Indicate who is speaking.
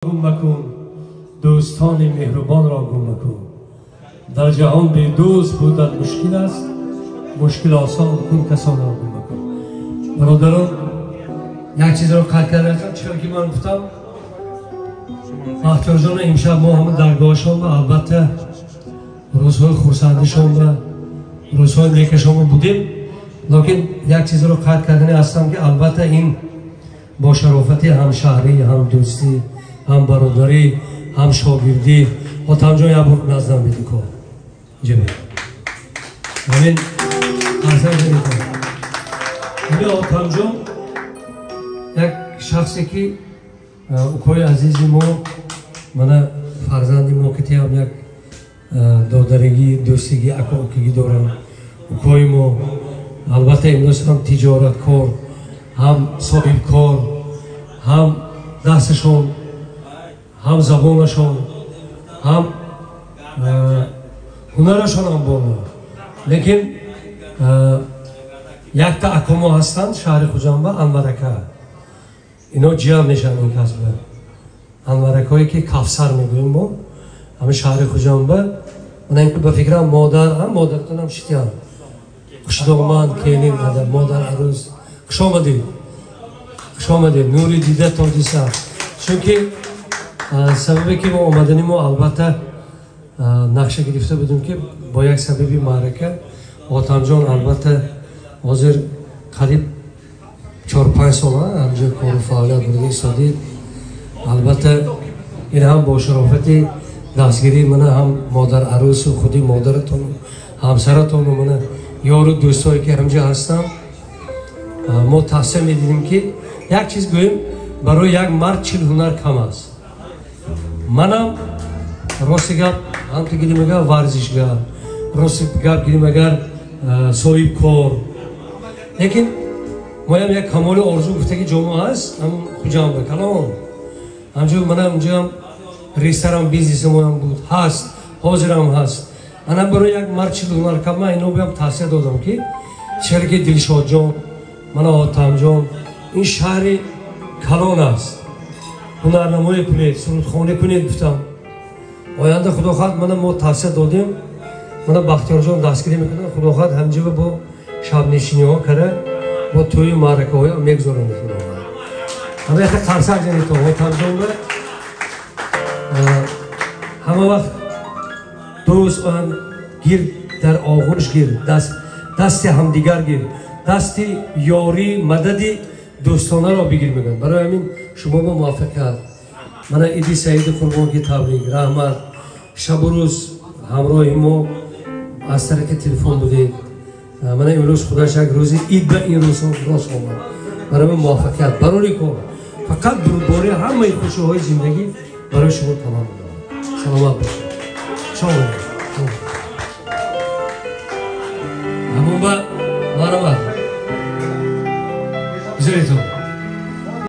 Speaker 1: گم مکن دوستان مهربان را گم مکن. در جهان بی دوست بودن مشکل است، مشکل آسان کن کسان را گم مکن. برادران یک چیز را قطع کرده هستم، چرا که من گفتم بختیار جان امشب ما همه درگاهشان و البته روزهای خورسندیشان و روزهای نیکشان بودیم، لیکن یک چیز را قطع کردنی هستم که البته این با شرافتی هم شهری، هم دوستی، هم برادری، هم شاگردی آتم جان یک بار نزدم بیدی کن جمعی همین ارزن جمعی کن. همین آتم جان یک شخصی که اوکای عزیزی ما من فرزندی ما که هم یک دادرگی دوستگی اکاکیگی دارم. اوکای ما البته امروز هم تجارت کار، هم صاحب کار، هم دستشون، هم زبانشون، هم هنرشون هم بالا. لیکن یک تا اکاما هستند شهر خوجنبه انورکه، اینا جمع میشن این کسبه. انورکه هایی که کفسر میگویم ما همه شهر خوجنبه. من اینکه به فکرم مادرتون هم شتی هم خوشدامن کلین مادر، مادر عروس خوش آمدید نوری دیده تا دیسا. چون که سببی که ما آمدنی ما البته نقشه گرفته بودیم که با یک سببی معرکه آتم جان البته حاضر قریب 4-5 سال همجا کار و فعالیت بوده ایستادید. البته این هم با شرافتی دستگیری من هم مادر عروس و خودی مادرتون همسرتون و من یار و دوستایی که همجا هستم ما تصمیم میدیدیم که یک چیز گوییم برای یک مرد 40 هنر کم است. منم راستی گپ هم تو گیریم اگر ورزشگر، راستی گپ گیریم اگر صاحب کار. لیکن ما هم یک کمال آرزو گفته که جامعه هست هم خوجنبه کلام همجور من همجا هم ریستران بیزیس ما هم بود هست حاضر هم هست. من برای یک مرد 40 هنر کم من اینو بیم تحصیل دادم که چرا که دلشاد جان من آتم جان این شهر کلان است، هنرنمایی کنید، سرودخوانی کنید. گفتم آینده خدا خواهد من ما تحصیل دادیم، من بختیار جان دستگیری میکنم خدا خواهد همجا با شب نشینی ها کرده با توی معرکه های هم میگذارم خدا خواهد همه یک قرصه جنی تو آتم جان همه وقت دوست آن گیر در آغوش گیر، دست همدیگر گیر، دستی یاری مددی دوستانه را بگیر میگن. برای همین شما با موافقت من ایدی سعید قربان کی تبریک رحمت شب و روز همراه ما از طریق تلفن بودید. من امروز خداش یک روزی اید به این روز راست آمد. برای من موافقت برای کار فقط درباره همه خوشی‌های زندگی برای شما تمام می‌کنم. سلامت باشید. شما